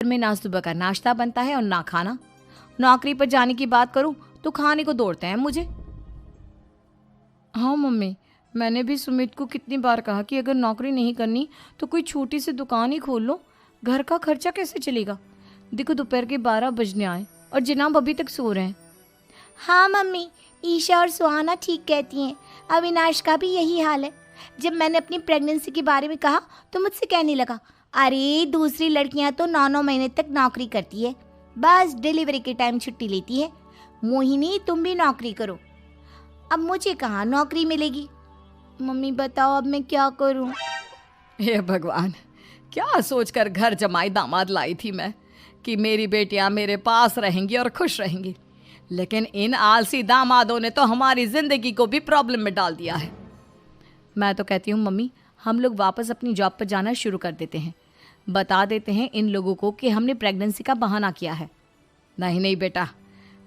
घर में ना सुबह का नाश्ता बनता है और ना खाना। नौकरी पर जाने की बात करूं तो खाने को दौड़ते हैं मुझे। हाँ मम्मी, मैंने भी सुमित को कितनी बार कहा कि अगर नौकरी नहीं करनी तो कोई छोटी सी दुकान ही खोल लो, घर का खर्चा कैसे चलेगा। देखो दोपहर के 12 बजने आए और जनाब अभी तक सो रहे हैं। हाँ मम्मी, ईशा और सुहाना ठीक कहती हैं। अविनाश का भी यही हाल है। जब मैंने अपनी प्रेगनेंसी के बारे में कहा तो मुझसे कहने लगा, अरे दूसरी लड़कियां तो 9-9 महीने तक नौकरी करती है, बस डिलीवरी के टाइम छुट्टी लेती है। मोहिनी तुम भी नौकरी करो। अब मुझे कहाँ नौकरी मिलेगी। मम्मी बताओ अब मैं क्या करूँ। हे भगवान, क्या सोचकर घर जमाई दामाद लाई थी मैं कि मेरी बेटियां मेरे पास रहेंगी और खुश रहेंगी, लेकिन इन आलसी दामादों ने तो हमारी जिंदगी को भी प्रॉब्लम में डाल दिया है। मैं तो कहती हूँ मम्मी, हम लोग वापस अपनी जॉब पर जाना शुरू कर देते हैं। बता देते हैं इन लोगों को कि हमने प्रेगनेंसी का बहाना किया है। नहीं नहीं बेटा,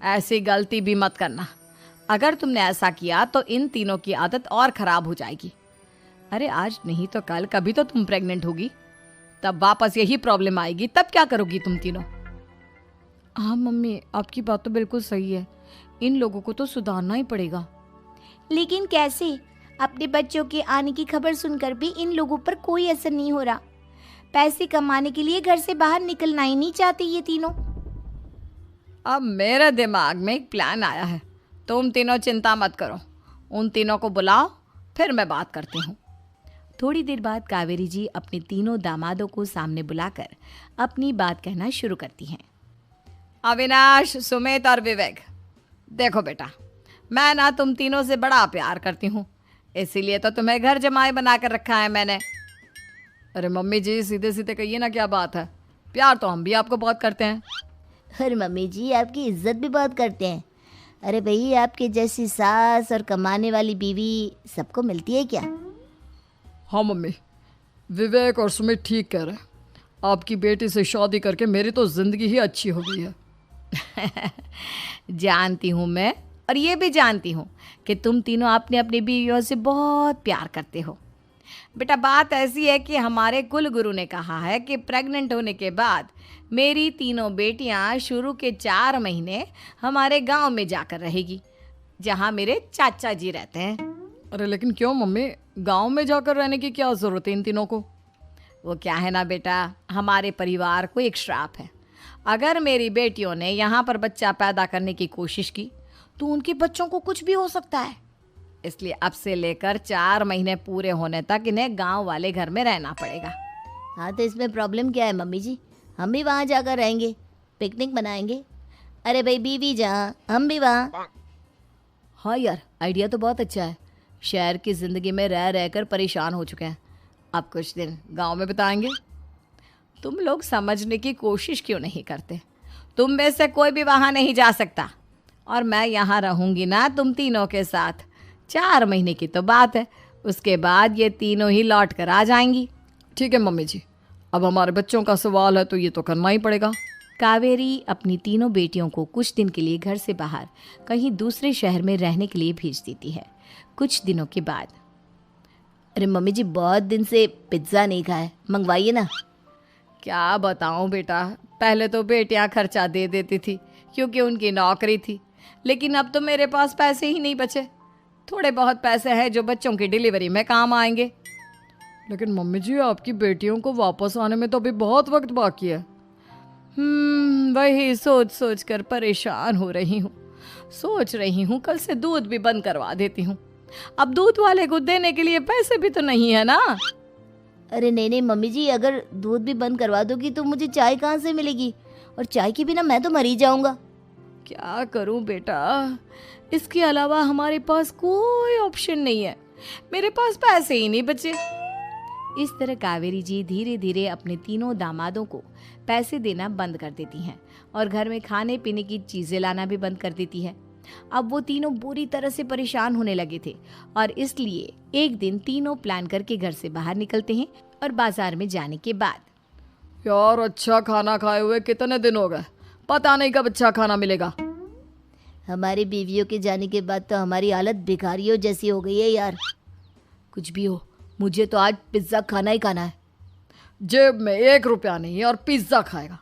ऐसी गलती भी मत करना। अगर तुमने ऐसा किया तो इन तीनों की आदत और ख़राब हो जाएगी। अरे आज नहीं तो कल कभी तो तुम प्रेग्नेंट होगी, तब वापस यही प्रॉब्लम आएगी, तब क्या करोगी तुम तीनों। हाँ मम्मी, आपकी बात तो बिल्कुल सही है। इन लोगों को तो सुधारना ही पड़ेगा। लेकिन कैसे? अपने बच्चों के आने की खबर सुनकर भी इन लोगों पर कोई असर नहीं हो रहा। पैसे कमाने के लिए घर से बाहर निकलना ही नहीं चाहते ये तीनों। अब मेरे दिमाग में एक प्लान आया है, तुम तीनों चिंता मत करो। उन तीनों को बुलाओ, फिर मैं बात करती हूँ। थोड़ी देर बाद कावेरी जी अपने तीनों दामादों को सामने बुलाकर अपनी बात कहना शुरू करती हैं। अविनाश, सुमित और विवेक, देखो बेटा, मैं ना तुम तीनों से बड़ा प्यार करती हूँ, इसीलिए तो तुम्हें घर जमाई बना कर रखा है मैंने। अरे मम्मी जी, सीधे सीधे कहिए ना, क्या बात है। प्यार तो हम भी आपको बहुत करते हैं। अरे मम्मी जी, आपकी इज्जत भी बहुत करते हैं। अरे भाई, आपके जैसी सास और कमाने वाली बीवी सबको मिलती है क्या? हाँ मम्मी, विवेक और सुमित ठीक कह रहे हैं। आपकी बेटी से शादी करके मेरी तो ज़िंदगी ही अच्छी हो गई है। जानती हूँ मैं, और ये भी जानती हूँ कि तुम तीनों अपने अपनी बीवियों से बहुत प्यार करते हो। बेटा बात ऐसी है कि हमारे कुल गुरु ने कहा है कि प्रेग्नेंट होने के बाद मेरी तीनों बेटियां शुरू के 4 महीने हमारे गांव में जाकर रहेगी, जहां मेरे चाचा जी रहते हैं। अरे लेकिन क्यों मम्मी, गांव में जाकर रहने की क्या ज़रूरत है इन तीनों को। वो क्या है ना बेटा, हमारे परिवार को एक श्राप है। अगर मेरी बेटियों ने यहाँ पर बच्चा पैदा करने की कोशिश की तो उनके बच्चों को कुछ भी हो सकता है। इसलिए अब से लेकर 4 महीने पूरे होने तक इन्हें गांव वाले घर में रहना पड़ेगा। हाँ तो इसमें प्रॉब्लम क्या है मम्मी जी? हम भी वहाँ जाकर रहेंगे, पिकनिक मनाएंगे। अरे भाई, बीवी जहाँ हम भी वहाँ। हाँ यार, आइडिया तो बहुत अच्छा है। शहर की ज़िंदगी में रह रहकर परेशान हो चुके हैं, अब कुछ दिन गांव में बिताएंगे। तुम लोग समझने की कोशिश क्यों नहीं करते। तुम में से कोई भी वहाँ नहीं जा सकता, और मैं यहाँ रहूँगी ना तुम तीनों के साथ। 4 महीने की तो बात है, उसके बाद ये तीनों ही लौट कर आ जाएंगी। ठीक है मम्मी जी, अब हमारे बच्चों का सवाल है तो ये तो करना ही पड़ेगा। कावेरी अपनी तीनों बेटियों को कुछ दिन के लिए घर से बाहर कहीं दूसरे शहर में रहने के लिए भेज देती है। कुछ दिनों के बाद, अरे मम्मी जी, बहुत दिन से पिज्ज़ा नहीं खाया, मंगवाइए ना। क्या बताऊं बेटा, पहले तो बेटियां खर्चा दे देती थी क्योंकि उनकी नौकरी थी, लेकिन अब तो मेरे पास पैसे ही नहीं बचे। थोड़े बहुत पैसे हैं जो बच्चों की डिलीवरी में काम आएंगे। लेकिन मम्मी जी, आपकी बेटियों को वापस आने में तो अभी बहुत वक्त बाकी है। वही सोच सोच कर परेशान हो रही हूँ। सोच रही हूँ कल से दूध भी बंद करवा देती हूँ। अब दूध वाले को देने के लिए पैसे भी तो नहीं है ना। अरे नहीं नहीं मम्मी जी, अगर दूध भी बंद करवा दोगी तो मुझे चाय कहाँ से मिलेगी? और चाय के बिना मैं तो मर ही जाऊंगा। क्या करूं बेटा, इसके अलावा हमारे पास कोई ऑप्शन नहीं है। मेरे पास पैसे ही नहीं बचे। इस तरह कावेरी जी धीरे धीरे अपने तीनों दामादों को पैसे देना बंद कर देती हैं और घर में खाने पीने की चीज़ें लाना भी बंद कर देती है। अब वो तीनों बुरी तरह से परेशान होने लगे थे, और इसलिए एक दिन तीनों प्लान करके घर से बाहर निकलते हैं। और बाजार में जाने के बाद, यार अच्छा खाना खाए हुए कितने दिन हो गए, पता नहीं कब अच्छा खाना मिलेगा। हमारी बीवियों के जाने के बाद तो हमारी हालत भिखारियों जैसी हो गई है यार। कुछ भी हो, मुझे तो आज पिज्ज़ा खाना ही खाना है। जेब में 1 रुपया नहीं है और पिज्ज़ा खाएगा।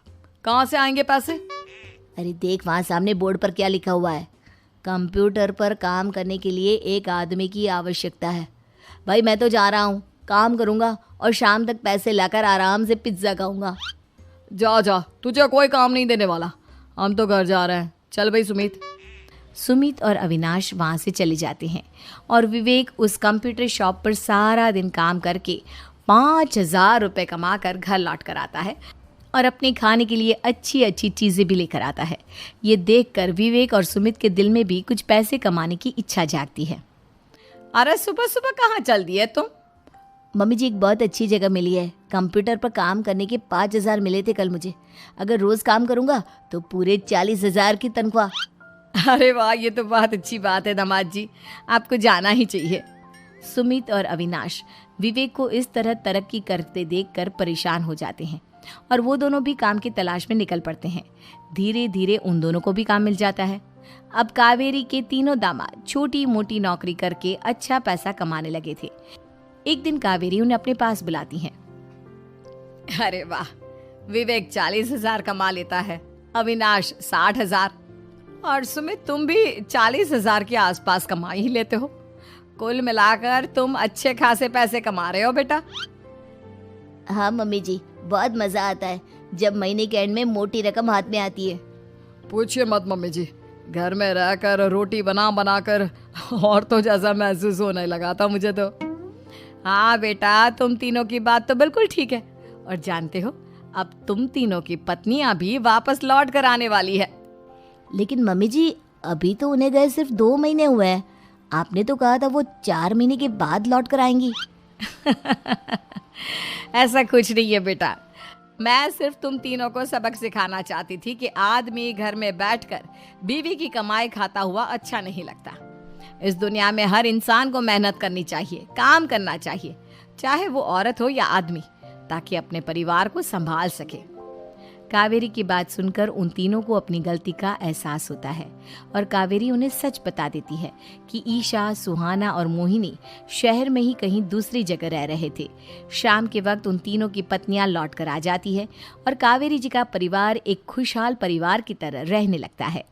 कहाँ से आएंगे पैसे? अरे देख वहाँ सामने बोर्ड पर क्या लिखा हुआ है, कंप्यूटर पर काम करने के लिए एक आदमी की आवश्यकता है। भाई मैं तो जा रहा हूँ, काम करूँगा और शाम तक पैसे लाकर आराम से पिज्ज़ा खाऊंगा। जा जा, तुझे कोई काम नहीं देने वाला, हम तो घर जा रहे हैं। चल भाई सुमित। सुमित और अविनाश वहाँ से चले जाते हैं और विवेक उस कंप्यूटर शॉप पर सारा दिन काम करके 5,000 रुपये कमा कर घर लौट कर आता है और अपने खाने के लिए अच्छी अच्छी चीज़ें भी लेकर आता है। ये देखकर विवेक और सुमित के दिल में भी कुछ पैसे कमाने की इच्छा जागती है। अरे सुबह सुबह कहाँ चल दी है तुम? मम्मी जी एक बहुत अच्छी जगह मिली है, कंप्यूटर पर काम करने के 5,000 मिले थे कल मुझे। अगर रोज़ काम करूँगा तो पूरे 40,000 की तनख्वाह। अरे वाह, ये तो बहुत अच्छी बात है दामाद जी, आपको जाना ही चाहिए। सुमित और अविनाश विवेक को इस तरह तरक्की करते देखकर परेशान हो जाते हैं और वो दोनों भी काम की तलाश में निकल पड़ते हैं। धीरे धीरे उन दोनों को भी काम मिल जाता है। अब कावेरी के तीनों दामाद छोटी मोटी नौकरी करके अच्छा पैसा कमाने लगे थे। एक दिन कावेरी उन्हें अपने पास बुलाती है। अरे वाह, विवेक 40,000 कमा लेता है, अविनाश 60,000 और सुमित तुम भी 40,000 के आसपास कमा ही लेते हो। कुल मिलाकर तुम अच्छे खासे पैसे कमा रहे हो बेटा। हाँ मम्मी जी, बहुत मज़ा आता है जब महीने के एंड में मोटी रकम हाथ में आती है। पूछिए मत मम्मी जी, घर में रहकर रोटी बना बना कर और तो जैसा महसूस होने लगा था मुझे तो। हाँ बेटा, तुम तीनों की बात तो बिल्कुल ठीक है। और जानते हो, अब तुम तीनों की पत्नियां भी वापस लौट कर आने वाली है। लेकिन मम्मी जी अभी तो उन्हें गए सिर्फ 2 महीने हुए हैं, आपने तो कहा था वो 4 महीने के बाद लौट कर आएंगी। ऐसा कुछ नहीं है बेटा, मैं सिर्फ तुम तीनों को सबक सिखाना चाहती थी कि आदमी घर में बैठकर बीवी की कमाई खाता हुआ अच्छा नहीं लगता। इस दुनिया में हर इंसान को मेहनत करनी चाहिए, काम करना चाहिए, चाहे वो औरत हो या आदमी, ताकि अपने परिवार को संभाल सके। कावेरी की बात सुनकर उन तीनों को अपनी गलती का एहसास होता है और कावेरी उन्हें सच बता देती है कि ईशा, सुहाना और मोहिनी शहर में ही कहीं दूसरी जगह रह रहे थे। शाम के वक्त उन तीनों की पत्नियां लौट कर आ जाती है और कावेरी जी का परिवार एक खुशहाल परिवार की तरह रहने लगता है।